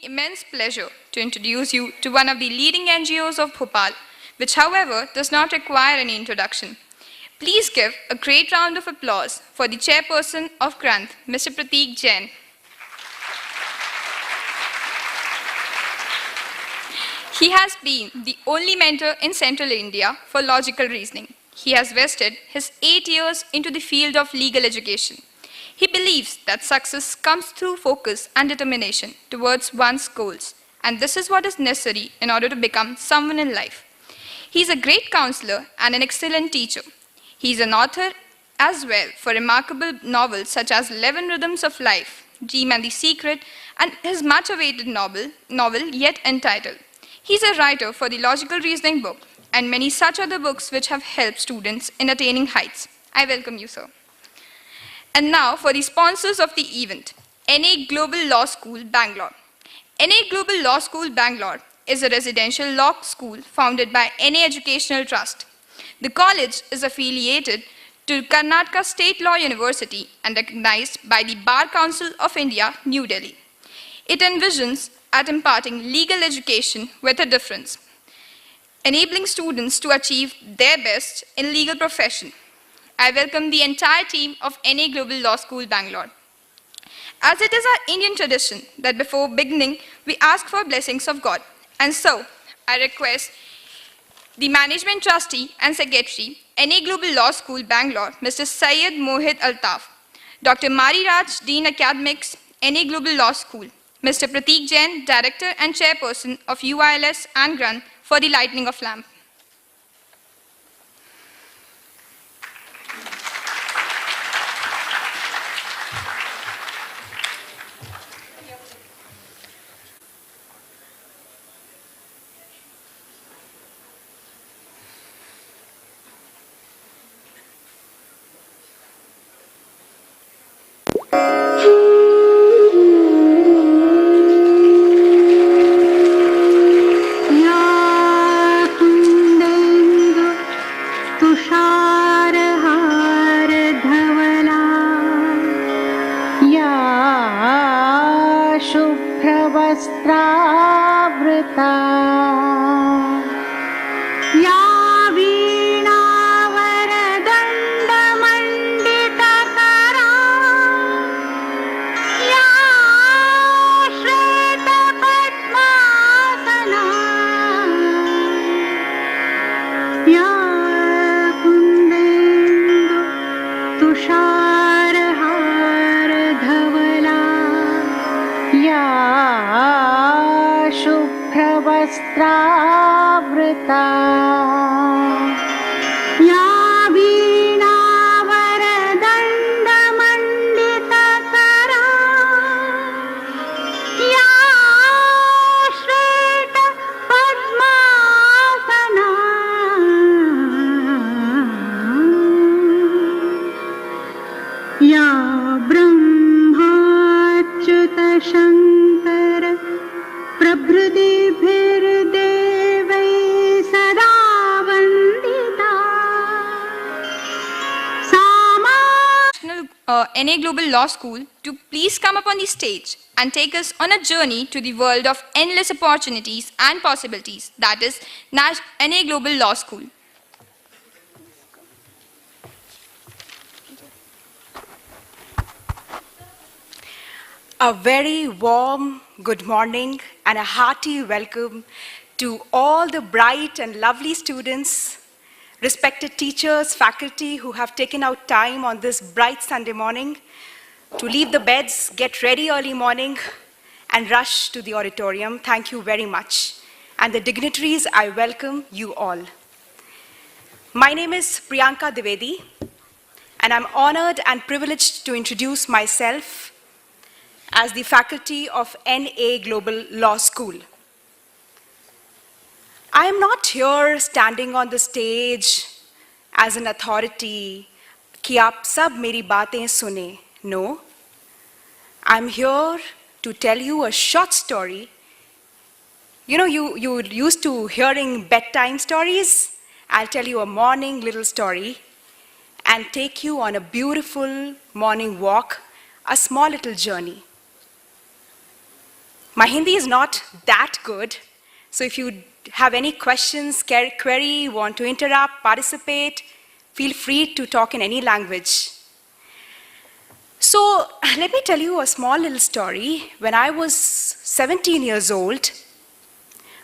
immense pleasure to introduce you to one of the leading NGOs of Bhopal, which, however, does not require any introduction. Please give a great round of applause for the chairperson of Granth, Mr. Prateek Jain. He has been the only mentor in Central India for logical reasoning. He has vested his 8 years into the field of legal education. He believes that success comes through focus and determination towards one's goals, and this is what is necessary in order to become someone in life. He is a great counselor and an excellent teacher. He is an author as well for remarkable novels such as 11 Rhythms of Life, Dream and the Secret, and his much-awaited novel Yet Entitled. He is a writer for the Logical Reasoning book and many such other books which have helped students in attaining heights. I welcome you, sir. And now for the sponsors of the event, NA Global Law School, Bangalore. NA Global Law School, Bangalore is a residential law school founded by NA Educational Trust. The college is affiliated to Karnataka State Law University and recognized by the Bar Council of India, New Delhi. It envisions at imparting legal education with a difference, enabling students to achieve their best in legal profession. I welcome the entire team of NA Global Law School, Bangalore. As it is our Indian tradition that before beginning, we ask for blessings of God. And so, I request the Management Trustee and Secretary, NA Global Law School, Bangalore, Mr. Syed Mohit Altaf, Dr. Mari Raj, Dean Academics, NA Global Law School, Mr. Prateek Jain, Director and Chairperson of UILS and Granth, for the lighting of lamp. NA Global Law School to please come up on the stage and take us on a journey to the world of endless opportunities and possibilities, that is NA Global Law School. A very warm good morning and a hearty welcome to all the bright and lovely students, respected teachers, faculty who have taken out time on this bright Sunday morning to leave the beds, get ready early morning, and rush to the auditorium. Thank you very much. And the dignitaries, I welcome you all. My name is Priyanka Dwivedi, and I'm honored and privileged to introduce myself as the faculty of NA Global Law School. I am not here standing on the stage as an authority, कि आप सब मेरी बातें सुने. No, I'm here to tell you a short story. You know, you used to hearing bedtime stories. I'll tell you a morning little story and take you on a beautiful morning walk, a small little journey. My Hindi is not that good, so if you have any questions, query, want to interrupt, participate, feel free to talk in any language. So let me tell you a small little story. When I was 17 years old,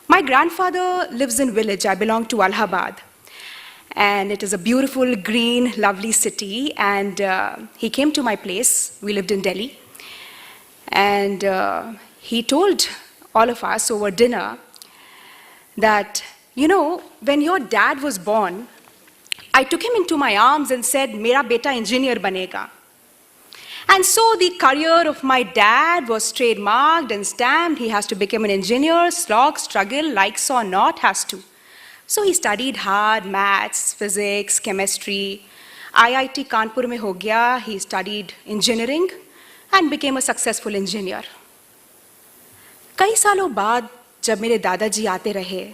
my grandfather lives in village. I belong to Allahabad. And it is a beautiful, green, lovely city. And he came to my place. We lived in Delhi. And he told all of us over dinner that, you know, when your dad was born, I took him into my arms and said, "Mera beta engineer banega." And so the career of my dad was trademarked and stamped. He has to become an engineer, slog, struggle, likes or not, has to. So he studied hard, maths, physics, chemistry. IIT Kanpur mein ho gaya. He studied engineering and became a successful engineer. कई सालों बाद जब मेरे दादाजी आते रहे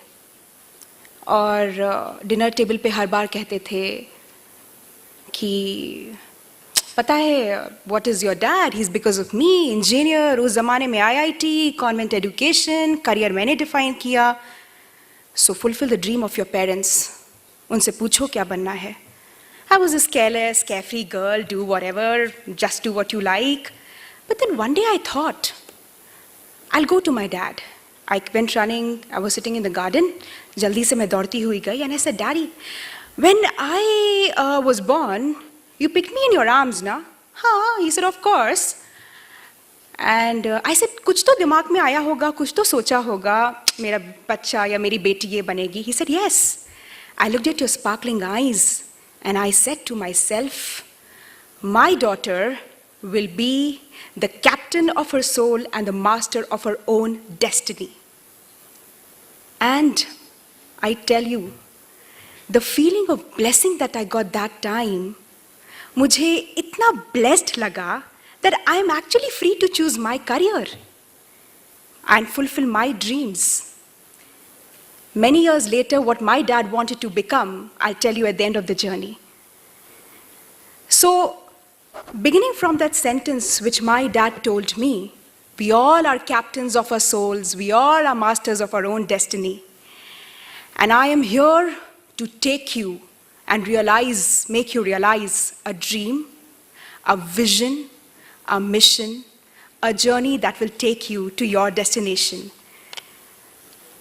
और dinner table पे हर बार कहते थे कि पता है, what is your dad? He's because of me, engineer, उस ज़माने में IIT, convent education, career मैंने define किया. So fulfill the dream of your parents. उनसे पूछो क्या बनना है. I was this careless, carefree girl, do whatever, just do what you like. But then one day I thought, I'll go to my dad. I went running, I was sitting in the garden, जल्दी से मैं दौड़ती हुई गई, and I said, Daddy, when I was born, you picked me in your arms, na? हाँ, he said, of course. And I said, कुछ तो दिमाग में आया होगा, कुछ तो सोचा होगा, मेरा बच्चा या मेरी बेटी ये बनेगी. He said, yes. I looked at your sparkling eyes, and I said to myself, my daughter will be the captain of her soul and the master of her own destiny. And I tell you, the feeling of blessing that I got that time, मुझे इतना blessed लगा that I am actually free to choose my career and fulfill my dreams. Many years later, what my dad wanted to become, I'll tell you at the end of the journey. So, beginning from that sentence which my dad told me, we all are captains of our souls, we all are masters of our own destiny. And I am here to take you and realize, make you realize a dream, a vision, a mission, a journey that will take you to your destination.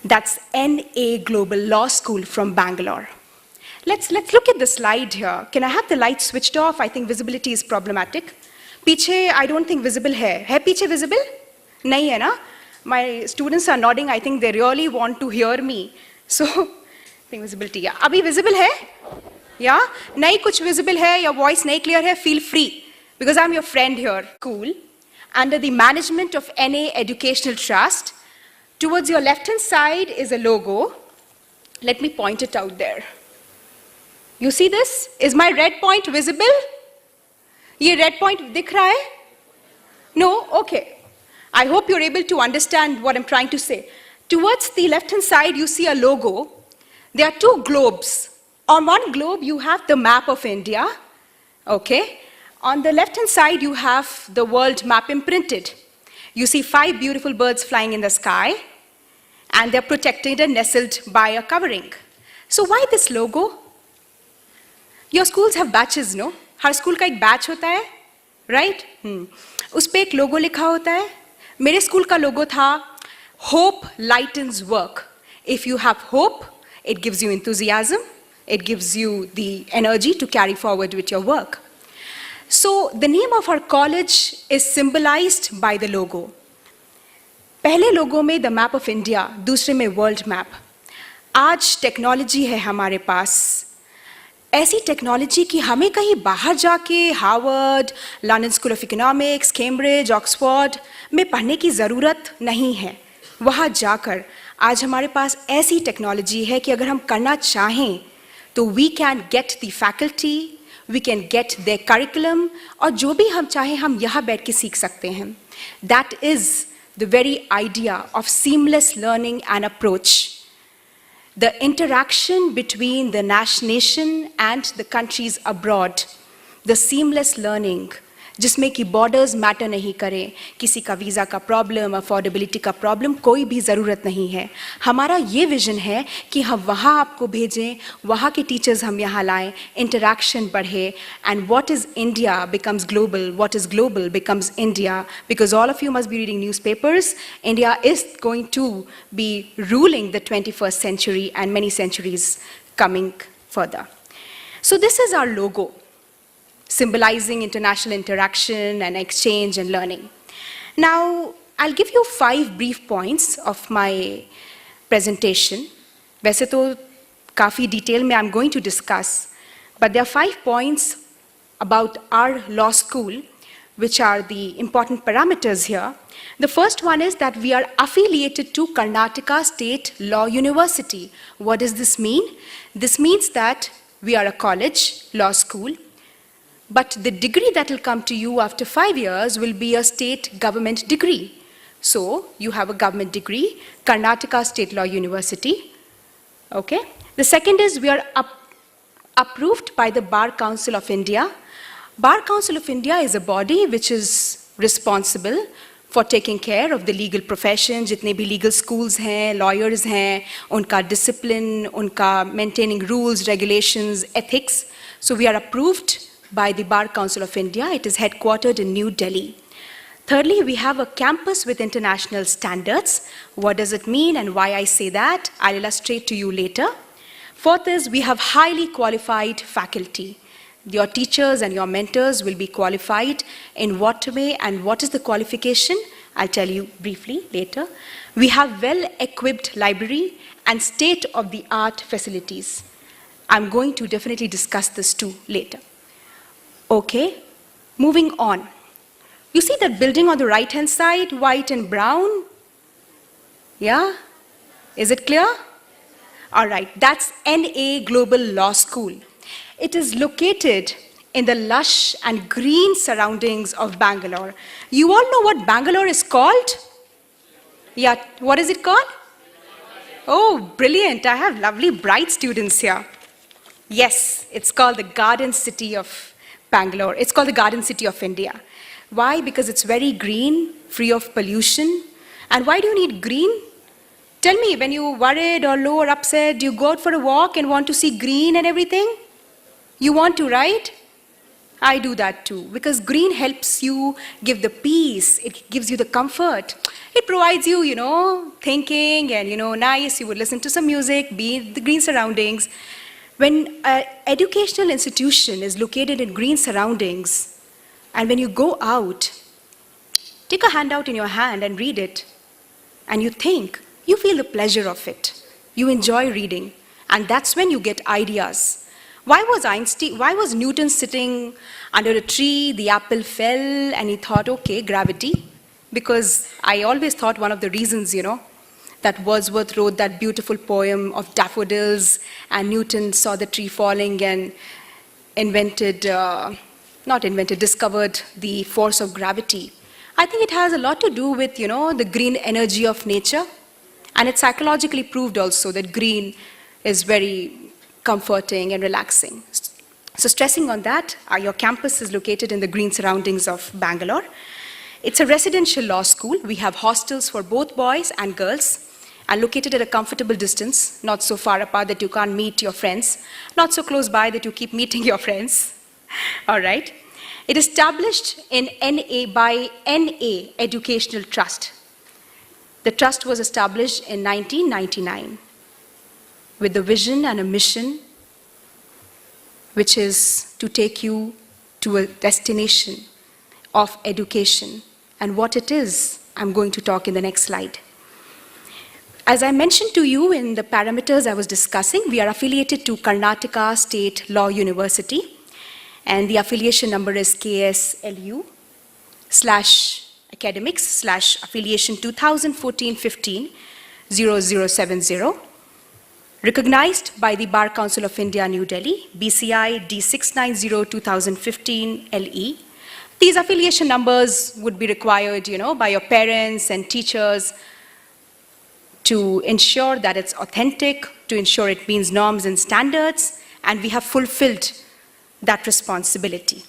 That's NA Global Law School from Bangalore. Let's look at the slide here. Can I have the light switched off? I think visibility is problematic. पीछे, I don't think visible है पीछे visible? नहीं है ना? My students are nodding. I think they really want to hear me. So, I think visibility, yeah. अभी visible है? Yeah? नहीं कुछ visible है, your voice नहीं clear है, feel free. Because I'm your friend here. School, under the management of NA Educational Trust. Towards your left-hand side is a logo. Let me point it out there. You see this? Is my red point visible? ये red point दिख रहा है? No? Okay. I hope you're able to understand what I'm trying to say. Towards the left-hand side, you see a logo. There are two globes. On one globe, you have the map of India. Okay? On the left-hand side, you have the world map imprinted. You see 5 beautiful birds flying in the sky, and they're protected and nestled by a covering. So why this logo? Your schools have batches, no? Her school का एक batch होता है, right? उस पे एक लोगो लिखा होता है. मेरे स्कूल का लोगो था Hope lightens work. If you have hope, it gives you enthusiasm. It gives you the energy to carry forward with your work. So the name of our college is symbolized by the logo. पहले लोगो में the map of India, दूसरे में world map. आज technology है हमारे पास. ऐसी technology कि हमें कहीं बाहर जाके Harvard, London school of economics, Cambridge, Oxford में पढ़ने की ज़रूरत नहीं है. वहाँ जाकर आज हमारे पास ऐसी टेक्नोलॉजी है कि अगर हम करना चाहें तो we can get the faculty, we can get the curriculum, और जो भी हम चाहें हम यहाँ बैठ के सीख सकते हैं. That is the very idea of seamless learning and approach. The interaction between the nation and the countries abroad, the seamless learning, जिसमें कि बॉर्डर्स मैटर नहीं करें, किसी का वीज़ा का प्रॉब्लम, अफोर्डेबिलिटी का प्रॉब्लम, कोई भी ज़रूरत नहीं है। हमारा ये विजन है कि हम वहाँ आपको भेजें, वहाँ के टीचर्स हम यहाँ लाएं, इंटरैक्शन बढ़े, and what is India becomes global, what is global becomes India, because all of you must be reading newspapers. India is going to be ruling the 21st century and many centuries coming further. So this is our logo, symbolizing international interaction and exchange and learning. Now, I'll give you 5 brief points of my presentation. वैसे तो काफ़ी detail में I'm going to discuss, but there are 5 points about our law school, which are the important parameters here. The first one is that we are affiliated to Karnataka State Law University. What does this mean? This means that we are a college, law school, but the degree that will come to you after 5 years will be a state government degree. So, you have a government degree, Karnataka State Law University. Okay? The second is we are approved by the Bar Council of India. Bar Council of India is a body which is responsible for taking care of the legal profession. जितने भी legal schools हैं, lawyers हैं, उनका discipline, उनका maintaining rules, regulations, ethics. So we are approved by the Bar Council of India. It is headquartered in New Delhi. Thirdly, we have a campus with international standards. What does it mean and why I say that? I'll illustrate to you later. Fourth is we have highly qualified faculty. Your teachers and your mentors will be qualified in what way and what is the qualification? I'll tell you briefly later. We have well-equipped library and state-of-the-art facilities. I'm going to definitely discuss this too later. Okay, moving on. You see that building on the right-hand side, white and brown? Yeah? Is it clear? All right, that's NA Global Law School. It is located in the lush and green surroundings of Bangalore. You all know what Bangalore is called? Yeah, what is it called? Oh, brilliant. I have lovely, bright students here. Yes, it's called the Garden City of Bangalore. It's called the Garden City of India. Why? Because it's very green, free of pollution. And why do you need green? Tell me, when you're worried or low or upset, do you go out for a walk and want to see green and everything? You want to, right? I do that too, because green helps you give the peace, it gives you the comfort. It provides you, thinking and, nice, you would listen to some music, be in the green surroundings. When an educational institution is located in green surroundings, and when you go out, take a handout in your hand and read it, and you think, you feel the pleasure of it. You enjoy reading, and that's when you get ideas. Why was Newton sitting under a tree, the apple fell, and he thought, okay, gravity? Because I always thought one of the reasons, that Wordsworth wrote that beautiful poem of daffodils, and Newton saw the tree falling and discovered the force of gravity. I think it has a lot to do with, the green energy of nature. And it's psychologically proved also that green is very comforting and relaxing. So stressing on that, your campus is located in the green surroundings of Bangalore. It's a residential law school. We have hostels for both boys and girls, and located at a comfortable distance, not so far apart that you can't meet your friends, not so close by that you keep meeting your friends. All right. It is established in by NA Educational Trust. The trust was established in 1999. With the vision and a mission, which is to take you to a destination of education. And what it is, I'm going to talk in the next slide. As I mentioned to you in the parameters I was discussing, we are affiliated to Karnataka State Law University, and the affiliation number is KSLU/academics/affiliation 2014-15 0070. Recognized by the Bar Council of India, New Delhi, BCI D690-2015 LE. These affiliation numbers would be required, by your parents and teachers to ensure that it's authentic, to ensure it meets norms and standards, and we have fulfilled that responsibility.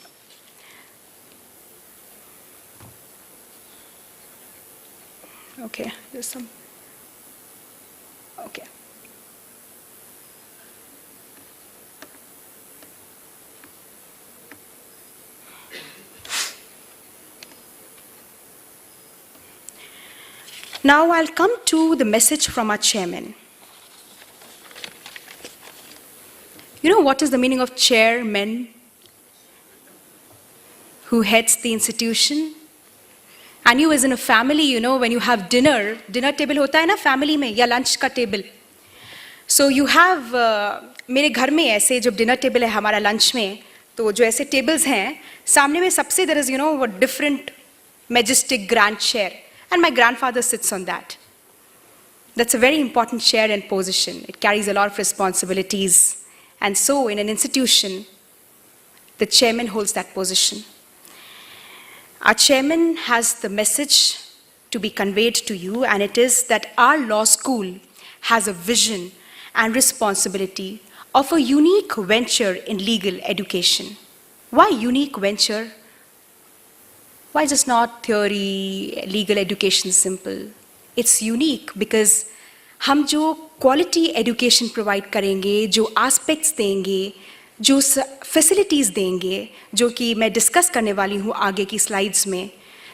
Okay, there's some. Okay. Now I'll come to the message from our chairman. You know what is the meaning of chairman? Who heads the institution? And you as in a family, you know, when you have dinner table hota hai na family mein, ya lunch ka table. So you have, मेरे घर में ऐसे जब dinner table है हमारा lunch में, तो जो ऐसे tables हैं, सामने में सबसे there is, you know, a different majestic grand chair. And my grandfather sits on that. That's a very important chair and position. It carries a lot of responsibilities. And so in an institution, the chairman holds that position. Our chairman has the message to be conveyed to you, and it is that our law school has a vision and responsibility of a unique venture in legal education. Why unique venture? Why just not theory, legal education simple? It's unique because हम जो quality education provide करेंगे, जो aspects देंगे, जो facilities देंगे, जो कि मैं discuss करने वाली हूँ आगे की slides में,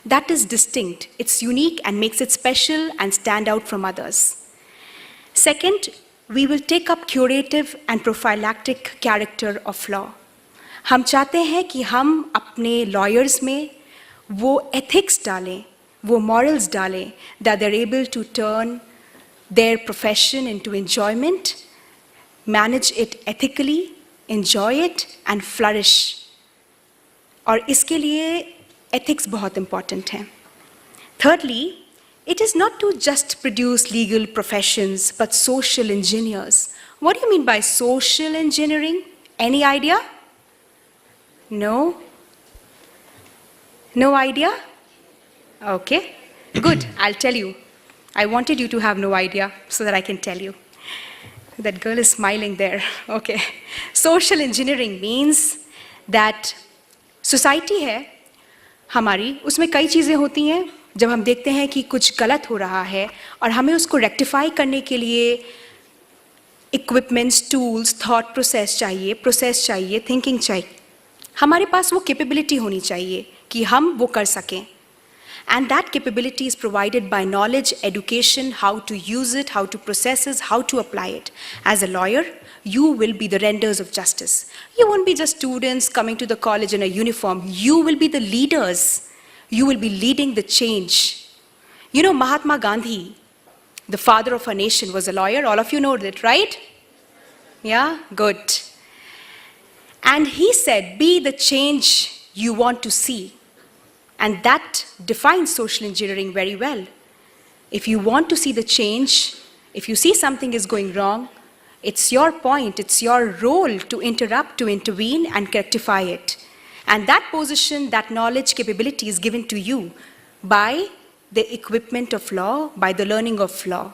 that is distinct. It's unique and makes it special and stand out from others. Second, we will take up curative and prophylactic character of law. हम चाहते हैं कि हम अपने lawyers में वो ethics डालें, वो morals डालें, that they're able to turn their profession into enjoyment, manage it ethically, enjoy it, and flourish. और इसके लिए ethics बहुत important है. Thirdly, it is not to just produce legal professions, but social engineers. What do you mean by social engineering? Any idea? No? No idea? Okay, good, I'll tell you. I wanted you to have no idea so that I can tell you. That girl is smiling there. Okay. Social engineering means that society है हमारी, उसमें कई चीज़ें होती हैं जब हम देखते हैं कि कुछ गलत हो रहा है और हमें उसको रेक्टिफाई करने के लिए इक्विपमेंट्स, टूल्स, थॉट प्रोसेस चाहिए, थिंकिंग चाहिए. हमारे पास वो कैपेबिलिटी होनी चाहिए कि हम वो कर सकें. And that capability is provided by knowledge, education, how to use it, how to process it, how to apply it. As a lawyer, you will be the renders of justice. You won't be just students coming to the college in a uniform. You will be the leaders. You will be leading the change. You know, Mahatma Gandhi, the father of our nation, was a lawyer. All of you know that, right? Yeah? Good. And he said, be the change you want to see. And that defines social engineering very well. If you want to see the change, if you see something is going wrong, it's your point, it's your role to interrupt, to intervene, and rectify it. And that position, that knowledge, capability is given to you by the equipment of law, by the learning of law.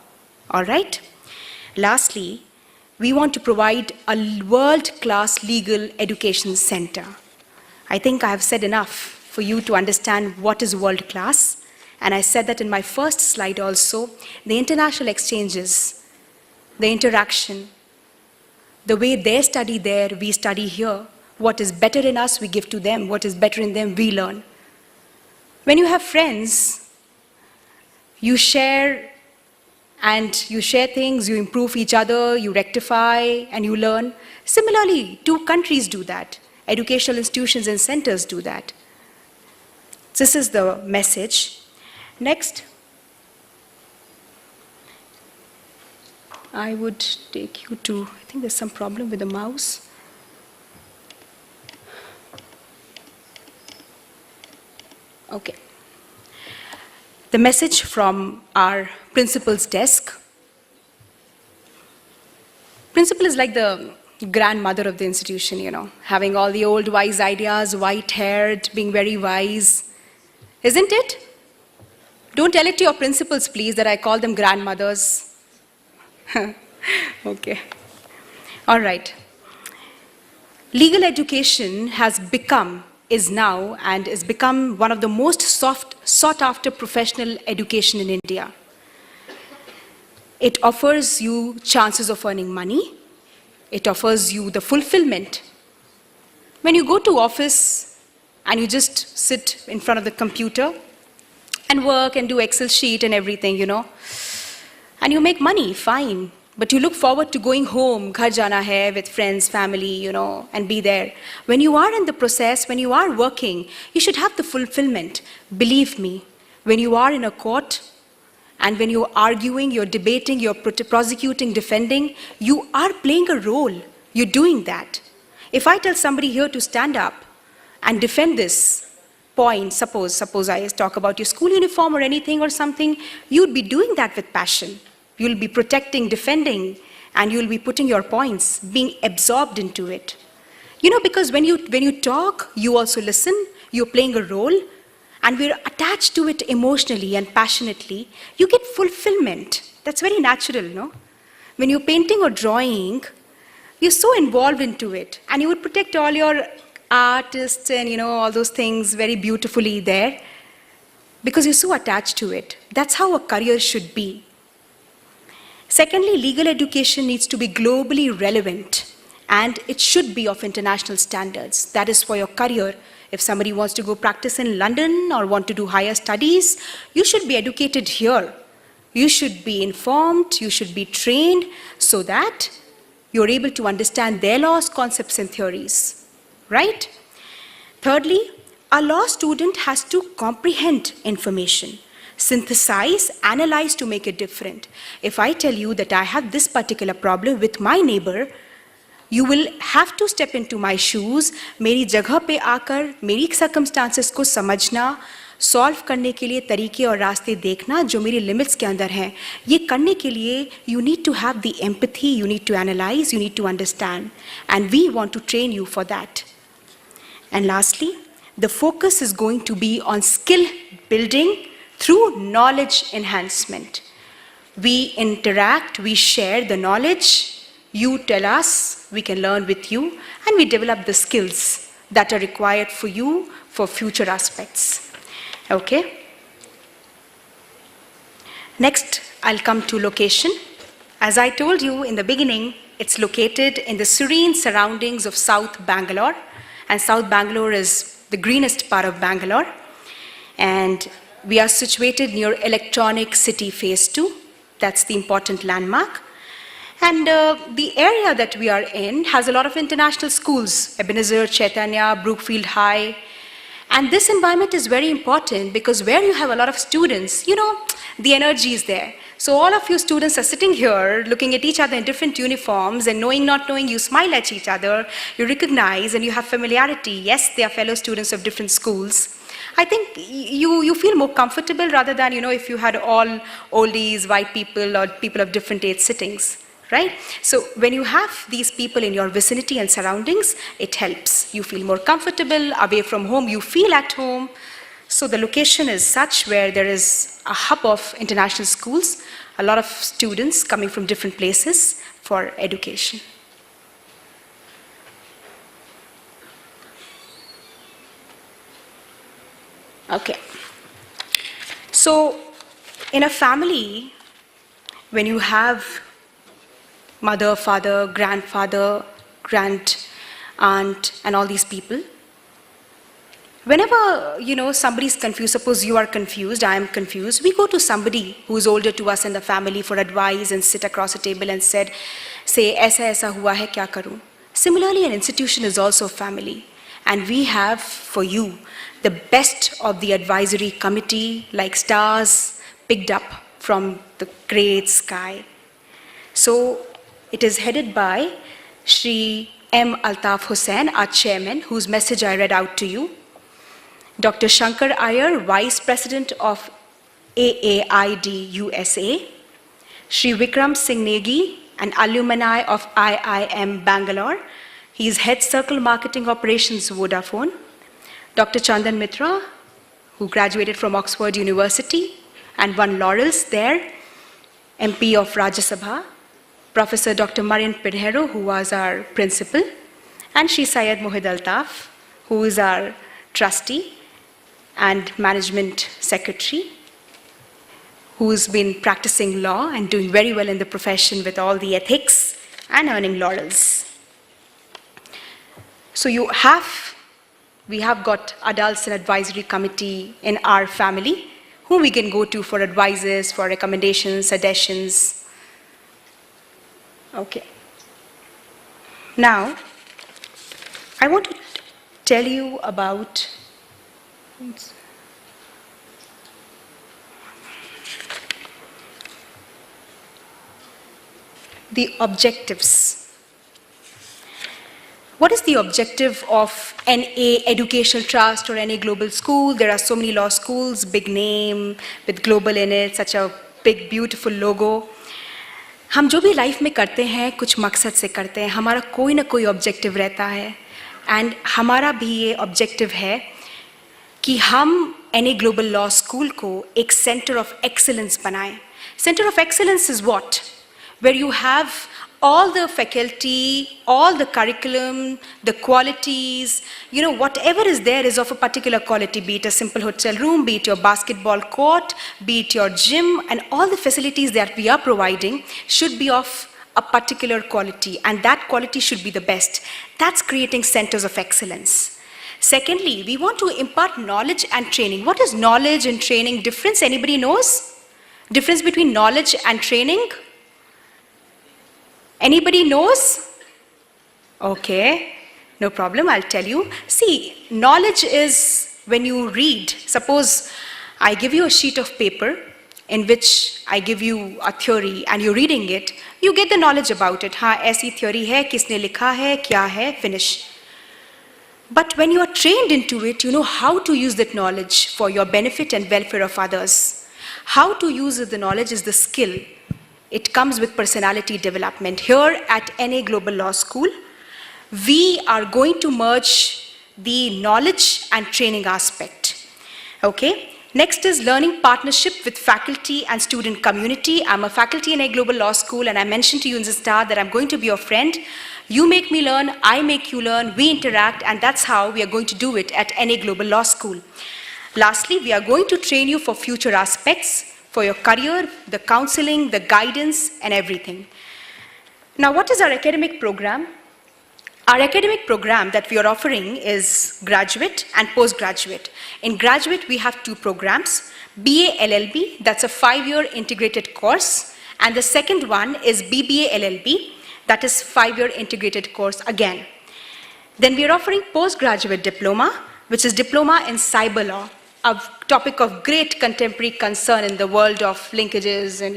All right? Lastly, we want to provide a world-class legal education center. I think I have said enough for you to understand what is world-class. And I said that in my first slide also, the international exchanges, the interaction, the way they study there, we study here. What is better in us, we give to them. What is better in them, we learn. When you have friends, you share and you share things, you improve each other, you rectify, and you learn. Similarly, two countries do that. Educational institutions and centers do that. This is the message. Next. I would take you to, I think there's some problem with the mouse. Okay. The message from our principal's desk. Principal is like the grandmother of the institution, you know, having all the old wise ideas, white-haired, being very wise. Isn't it? Don't tell it to your principals, please, that I call them grandmothers. Okay. All right. Legal education has become is now and has become one of the most sought-after professional education in India. It offers you chances of earning money. It offers you the fulfillment. When you go to office and you just sit in front of the computer and work and do Excel sheet and everything, and you make money, fine. But you look forward to going home, ghar jana hai, with friends, family, and be there. When you are in the process, when you are working, you should have the fulfillment. Believe me, when you are in a court, and when you're arguing, you're debating, you're prosecuting, defending, you are playing a role. You're doing that. If I tell somebody here to stand up and defend this point, suppose I talk about your school uniform or anything or something, you'd be doing that with passion. You'll be protecting, defending, and you'll be putting your points, being absorbed into it. Because when you talk, you also listen, you're playing a role, and we're attached to it emotionally and passionately, you get fulfillment. That's very natural, no? When you're painting or drawing, you're so involved into it, and you would protect all your artists and all those things very beautifully there, because you're so attached to it. That's how a career should be. Secondly, legal education needs to be globally relevant, and it should be of international standards. That is for your career. If somebody wants to go practice in London or want to do higher studies, you should be educated here. You should be informed, you should be trained so that you're able to understand their laws, concepts, and theories, right? Thirdly, a law student has to comprehend information, synthesize, analyze to make it different. If I tell you that I have this particular problem with my neighbor, you will have to step into my shoes, मेरी जगह पे आकर मेरी circumstances को समझना, solve करने के लिए तरीके और रास्ते देखना जो मेरी limits के अंदर हैं. ये करने के लिए you need to have the empathy, you need to analyze, you need to understand, and we want to train you for that. And lastly, the focus is going to be on skill building through knowledge enhancement. We interact, we share the knowledge, you tell us, we can learn with you, and we develop the skills that are required for you for future aspects. Okay? Next, I'll come to location. As I told you in the beginning, it's located in the serene surroundings of South Bangalore, and South Bangalore is the greenest part of Bangalore, and we are situated near Electronic City Phase 2. That's the important landmark. And the area that we are in has a lot of international schools, Ebenezer, Chaitanya, Brookfield High. And this environment is very important because where you have a lot of students, the energy is there. So all of you students are sitting here looking at each other in different uniforms and knowing, not knowing, you smile at each other, you recognize and you have familiarity. Yes, they are fellow students of different schools. I think you feel more comfortable rather than, if you had all oldies, white people or people of different age sittings, right? So when you have these people in your vicinity and surroundings, it helps. You feel more comfortable, away from home, you feel at home. So the location is such where there is a hub of international schools, a lot of students coming from different places for education. Okay. So in a family, when you have mother, father, grandfather, grand aunt, and all these people, whenever, somebody's confused, suppose you are confused, I am confused, we go to somebody who's older to us in the family for advice and sit across a table and say, aisa hua hai, kya karu? Similarly, an institution is also a family. And we have for you the best of the advisory committee, like stars picked up from the great sky. So it is headed by Shri M. Altaf Hussain, our chairman, whose message I read out to you. Dr. Shankar Iyer, Vice President of AAID USA. Shri Vikram Singh Negi, an alumni of IIM Bangalore. He is Head Circle Marketing Operations Vodafone. Dr. Chandan Mitra, who graduated from Oxford University and won laurels there, MP of Rajya Sabha. Professor Dr. Marian Pinheiro, who was our principal, and Shri Syed Mohid Altaf, who is our trustee and management secretary, who's been practicing law and doing very well in the profession with all the ethics and earning laurels. So we have got adults and advisory committee in our family, whom we can go to for advices, for recommendations, suggestions. Okay. Now, I want to tell you about the objectives. What is the objective of NA Educational Trust or NA Global School? There are so many law schools, big name, with global in it, such a big, beautiful logo. हम जो भी life में करते हैं, कुछ मकसद से करते हैं, हमारा कोई ना कोई ऑब्जेक्टिव रहता है, एंड हमारा भी ये ऑब्जेक्टिव है कि हम NA Global Law School को एक सेंटर ऑफ एक्सीलेंस बनाएं. Center of excellence is what? Where you have all the faculty, all the curriculum, the qualities, whatever is there is of a particular quality, be it a simple hotel room, be it your basketball court, be it your gym, and all the facilities that we are providing should be of a particular quality, and that quality should be the best. That's creating centers of excellence. Secondly, we want to impart knowledge and training. What is knowledge and training difference? Anybody knows? Difference between knowledge and training? Anybody knows? Okay, no problem, I'll tell you. See, knowledge is when you read. Suppose I give you a sheet of paper in which I give you a theory and you're reading it, you get the knowledge about it. हाँ, ऐसी theory है, किसने लिखा है, क्या है, finish. But when you are trained into it, you know how to use that knowledge for your benefit and welfare of others. How to use the knowledge is the skill. It comes with personality development. Here at NA Global Law School, we are going to merge the knowledge and training aspect. Okay? Next is learning partnership with faculty and student community. I'm a faculty in NA Global Law School, and I mentioned to you in the start that I'm going to be your friend. You make me learn, I make you learn, we interact, and that's how we are going to do it at NA Global Law School. Lastly, we are going to train you for future aspects, for your career, the counseling, the guidance, and everything. Now, what is our academic program? Our academic program that we are offering is graduate and postgraduate. In graduate, we have two programs, BA LLB, that's a 5-year integrated course, and the second one is BBA LLB, that is 5-year integrated course again. Then we are offering postgraduate diploma, which is diploma in cyber law, a topic of great contemporary concern in the world of linkages and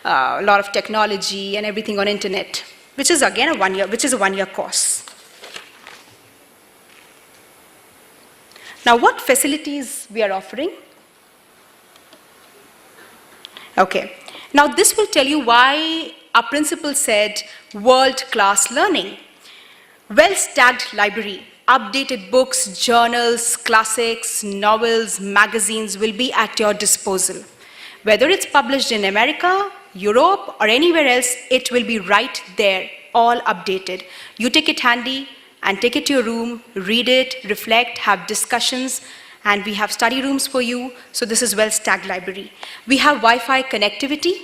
a lot of technology and everything on internet, which is again a 1-year course. Now, what facilities we are offering? Okay. Now, this will tell you why our principal said world-class learning. Well-stacked library. Updated books, journals, classics, novels, magazines will be at your disposal. Whether it's published in America, Europe, or anywhere else, it will be right there, all updated. You take it handy and take it to your room, read it, reflect, have discussions, and we have study rooms for you. So this is well-stacked library. We have Wi-Fi connectivity.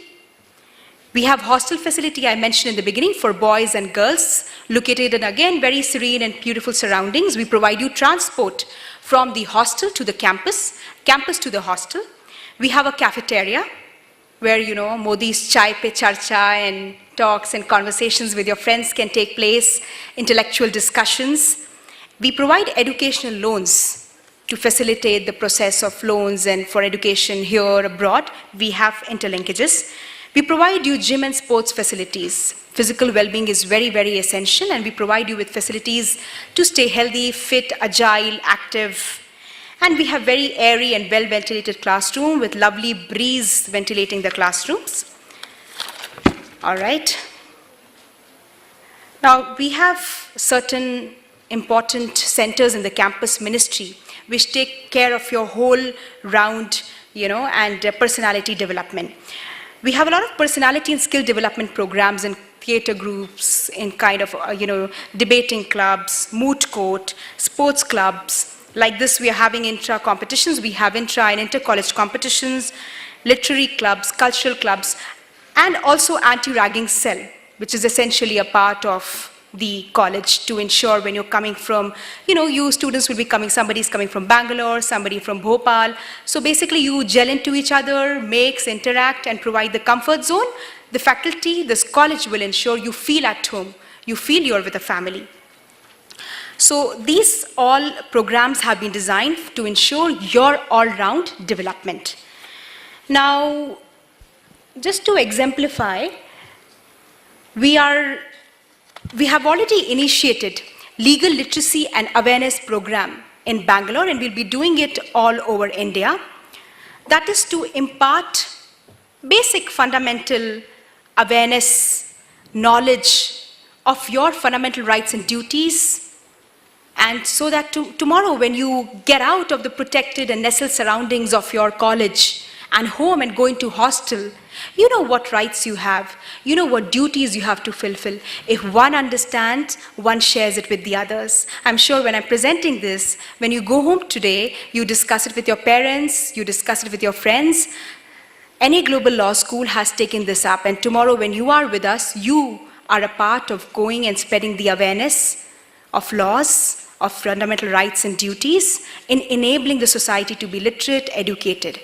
We have hostel facility I mentioned in the beginning for boys and girls, located in again very serene and beautiful surroundings. We provide you transport from the hostel to the campus, campus to the hostel. We have a cafeteria where Modi's chai pe charcha and talks and conversations with your friends can take place, intellectual discussions. We provide educational loans to facilitate the process of loans and for education here abroad. We have interlinkages. We provide you gym and sports facilities. Physical well-being is very, very essential, and we provide you with facilities to stay healthy, fit, agile, active. And we have very airy and well-ventilated classroom with lovely breeze ventilating the classrooms. All right. Now, we have certain important centers in the campus ministry which take care of your whole round, and personality development. We have a lot of personality and skill development programs in theater groups, in kind of, debating clubs, moot court, sports clubs, Like this, we are having intra competitions. We have intra and inter-college competitions, literary clubs, cultural clubs, and also anti-ragging cell, which is essentially a part of the college to ensure when you're coming from, you students will be coming, somebody's coming from Bangalore, somebody from Bhopal. So basically you gel into each other, mix, interact, and provide the comfort zone. The faculty, this college will ensure you feel at home, you feel you're with a family. So these all programs have been designed to ensure your all-round development. Now, just to exemplify, we have already initiated legal literacy and awareness program in Bangalore, and we'll be doing it all over India. That is to impart basic fundamental awareness, knowledge of your fundamental rights and duties, and so that tomorrow when you get out of the protected and nestled surroundings of your college and home and go into hostel, you know what rights you have, you know what duties you have to fulfill. If one understands, one shares it with the others. I'm sure when I'm presenting this, when you go home today, you discuss it with your parents, you discuss it with your friends. Any global law school has taken this up, and tomorrow when you are with us, you are a part of going and spreading the awareness of laws, of fundamental rights and duties, in enabling the society to be literate, educated.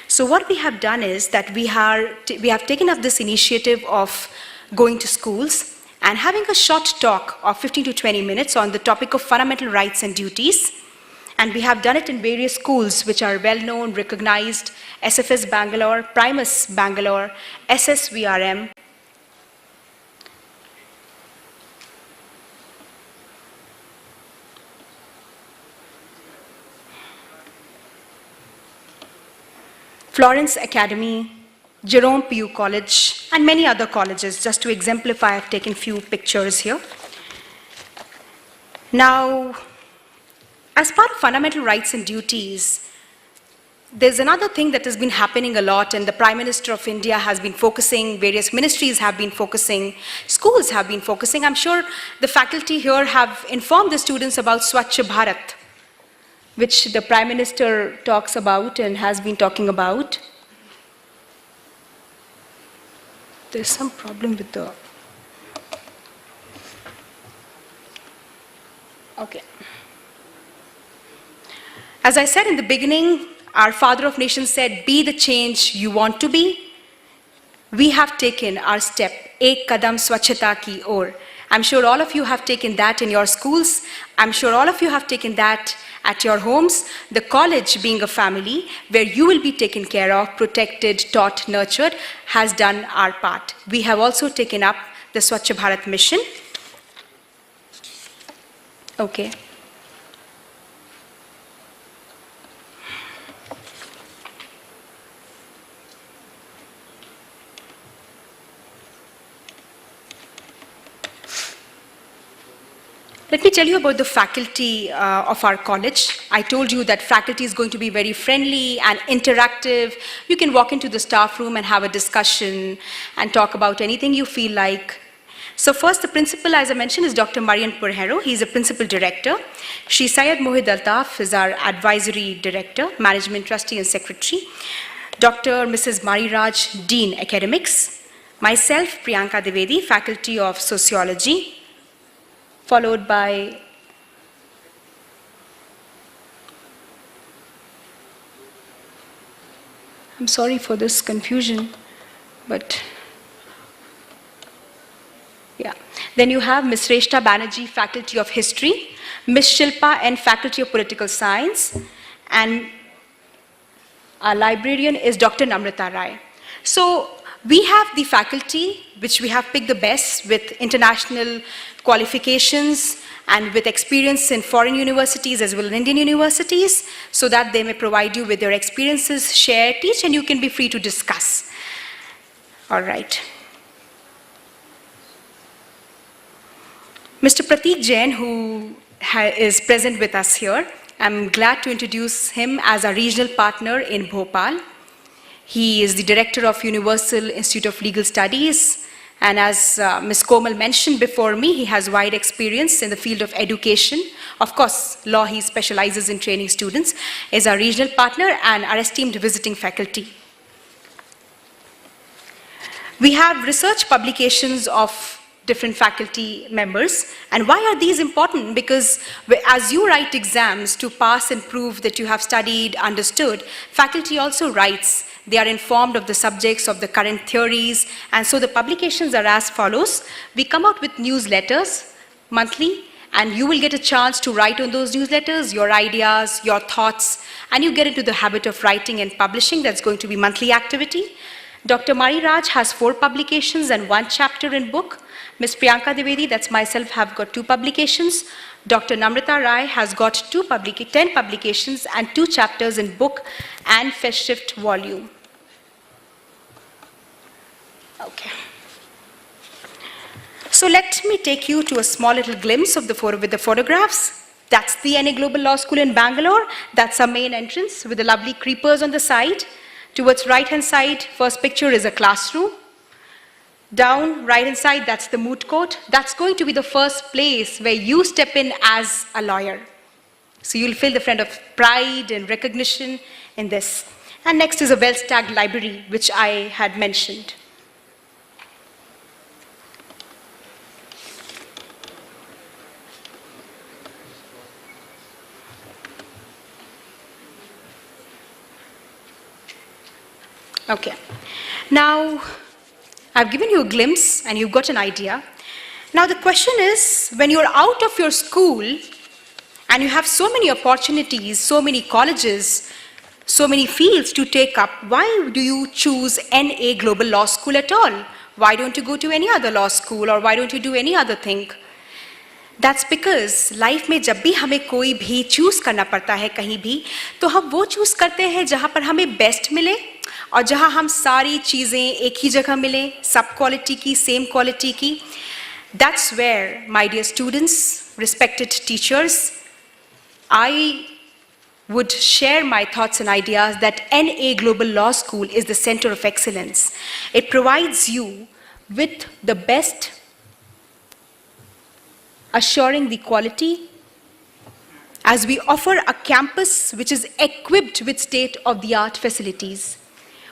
So what we have done is that we have taken up this initiative of going to schools and having a short talk of 15 to 20 minutes on the topic of fundamental rights and duties. And we have done it in various schools which are well-known, recognized: SFS Bangalore, Primus Bangalore, SSVRM, Florence Academy, Jerome PU College, and many other colleges. Just to exemplify, I've taken few pictures here. Now, as part of fundamental rights and duties, there's another thing that has been happening a lot, and the Prime Minister of India has been focusing, various ministries have been focusing, schools have been focusing. I'm sure the faculty here have informed the students about Swachh Bharat, which the Prime Minister talks about and has been talking about. There's some problem with the... Okay. As I said in the beginning, our Father of Nations said, be the change you want to be. We have taken our step, Ek Kadam Swachhata Ki Or. I'm sure all of you have taken that in your schools. I'm sure all of you have taken that at your homes. The college, being a family where you will be taken care of, protected, taught, nurtured, has done our part. We have also taken up the Swachh Bharat mission. Okay. Let me tell you about the faculty of our college. I told you that faculty is going to be very friendly and interactive. You can walk into the staff room and have a discussion and talk about anything you feel like. So first, the principal, as I mentioned, is Dr. Marian Purhero. He's a principal director. Shri Syed Mohid Altaf is our advisory director, management trustee and secretary. Dr. Mrs. Mariraj, Dean, academics. Myself, Priyanka Dwivedi, faculty of sociology, followed by I'm sorry for this confusion, but yeah. Then you have Ms. Reshta Banerjee, faculty of history, Ms. Shilpa and faculty of political science, and our librarian is Dr. Namrata Rai. So we have the faculty which we have picked the best with international qualifications and with experience in foreign universities as well as Indian universities, so that they may provide you with their experiences, share, teach, and you can be free to discuss. All right. Mr. Prateek Jain, who is present with us here, I'm glad to introduce him as a regional partner in Bhopal. He is the director of Universal Institute of Legal Studies And as Ms. Komal mentioned before me, he has wide experience in the field of education. Of course, law, he specializes in training students, is our regional partner and our esteemed visiting faculty. We have research publications of different faculty members. And why are these important? Because as you write exams to pass and prove that you have studied, understood, faculty also writes. They are informed of the subjects, of the current theories, and so the publications are as follows. We come out with newsletters monthly, and you will get a chance to write on those newsletters, your ideas, your thoughts, and you get into the habit of writing and publishing. That's going to be monthly activity. Dr. Mari Raj has 4 publications and 1 chapter in book. Ms. Priyanka Dwivedi, that's myself, have got 2 publications. Dr. Namrata Rai has got 10 publications and 2 chapters in book and Festshift volume. Okay. So let me take you to a small little glimpse of with the photographs. That's the NA Global Law School in Bangalore. That's our main entrance with the lovely creepers on the side. Towards right-hand side, first picture is a classroom. Down, right-hand side, that's the moot court. That's going to be the first place where you step in as a lawyer. So you'll feel the friend of pride and recognition in this. And next is a well-stacked library, which I had mentioned. Okay. Now, I've given you a glimpse and you've got an idea. Now the question is, when you're out of your school and you have so many opportunities, so many colleges, so many fields to take up, why do you choose NA Global Law School at all? Why don't you go to any other law school, or why don't you do any other thing? That's because life में जब भी हमें कोई भी choose करना पड़ता है कहीं भी, तो हम वो choose करते हैं जहाँ पर हमें best मिले और जहाँ हम सारी चीज़ें एक ही जगह मिलें, सब quality की, same quality की. That's where, my dear students, respected teachers, I would share my thoughts and ideas that NA Global Law School is the center of excellence. It provides you with the best, assuring the quality, as we offer a campus which is equipped with state-of-the-art facilities.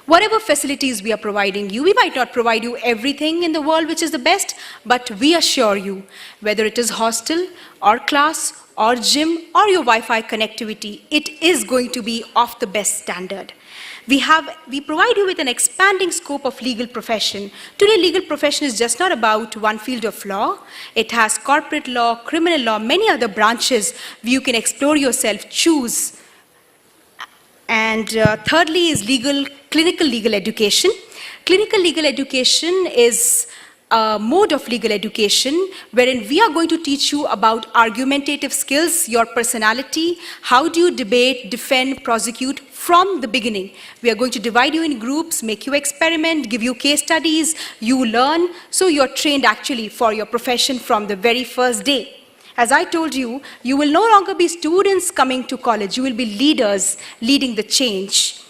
Whatever facilities we are providing you, we might not provide you everything in the world which is the best, but we assure you, whether it is hostel or class or gym or your Wi-Fi connectivity, it is going to be of the best standard. We provide you with an expanding scope of legal profession. Today, legal profession is just not about one field of law. It has corporate law, criminal law, many other branches where you can explore yourself, choose. And thirdly is clinical legal education. Clinical legal education is a mode of legal education wherein we are going to teach you about argumentative skills, your personality, how do you debate, defend, prosecute from the beginning. We are going to divide you in groups, make you experiment, give you case studies, you learn, so you're trained actually for your profession from the very first day. As I told you, you will no longer be students coming to college, you will be leaders leading the change.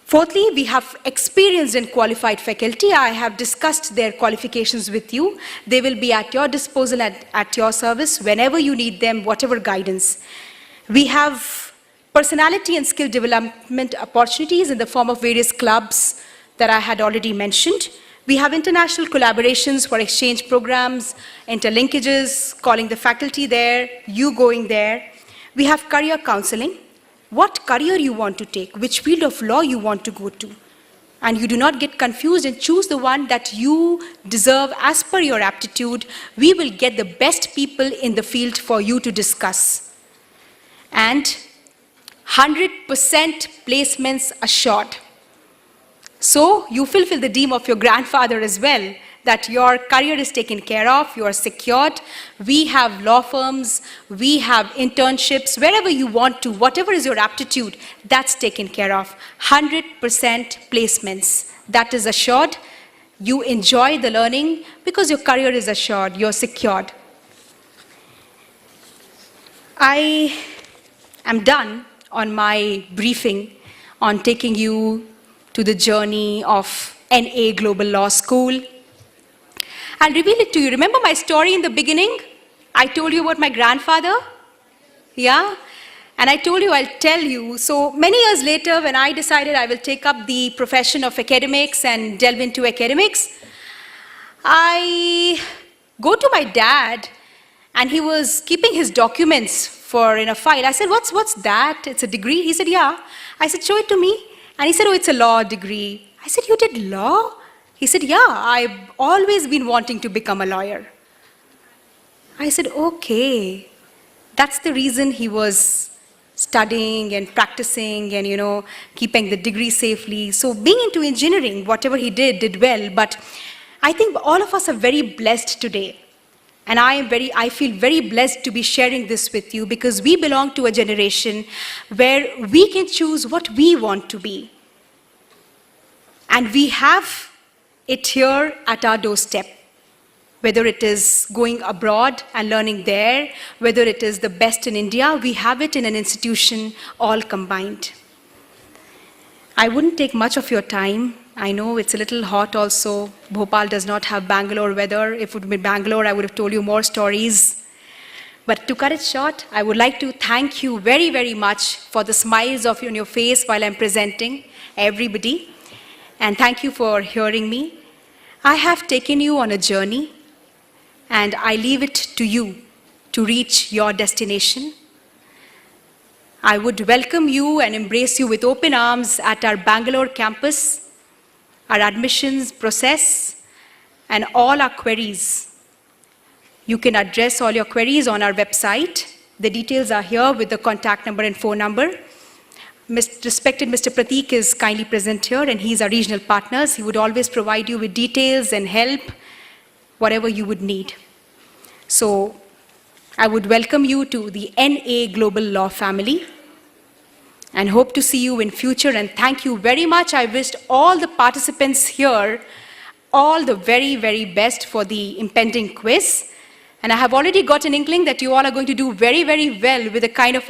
Fourthly, we have experienced and qualified faculty. I have discussed their qualifications with you. They will be at your disposal, at your service, whenever you need them, whatever guidance. We have personality and skill development opportunities in the form of various clubs that I had already mentioned. We have international collaborations for exchange programs, interlinkages, calling the faculty there, you going there. We have career counseling. What career you want to take, which field of law you want to go to. And you do not get confused and choose the one that you deserve as per your aptitude. We will get the best people in the field for you to discuss. And 100% placements assured. So you fulfill the dream of your grandfather as well, that your career is taken care of, you are secured. We have law firms, we have internships, wherever you want to, whatever is your aptitude, that's taken care of. 100% placements, that is assured. You enjoy the learning because your career is assured, you're secured. I am done on my briefing on taking you to the journey of NA Global Law School. I'll reveal it to you. Remember my story in the beginning? I told you about my grandfather? Yeah? And I told you I'll tell you. So many years later, when I decided I will take up the profession of academics and delve into academics, I go to my dad, and he was keeping his documents in a file. I said, what's that? It's a degree? He said, yeah. I said, show it to me. And he said, oh, it's a law degree. I said, you did law? He said, yeah, I've always been wanting to become a lawyer. I said, okay. That's the reason he was studying and practicing and, keeping the degree safely. So being into engineering, whatever he did well. But I think all of us are very blessed today. And I feel very blessed to be sharing this with you because we belong to a generation where we can choose what we want to be. And we have it here at our doorstep. Whether it is going abroad and learning there, whether it is the best in India, we have it in an institution all combined. I wouldn't take much of your time. I know it's a little hot also. Bhopal does not have Bangalore weather. If it would be Bangalore, I would have told you more stories. But to cut it short, I would like to thank you very, very much for the smiles on your face while I'm presenting, everybody. And thank you for hearing me. I have taken you on a journey, and I leave it to you to reach your destination. I would welcome you and embrace you with open arms at our Bangalore campus, our admissions process, and all our queries. You can address all your queries on our website. The details are here with the contact number and phone number. Respected Mr. Prateek is kindly present here, and he's our regional partner. He would always provide you with details and help, whatever you would need. So I would welcome you to the NA Global Law family and hope to see you in future, and thank you very much. I wish all the participants here all the very, very best for the impending quiz. And I have already got an inkling that you all are going to do very, very well with the kind of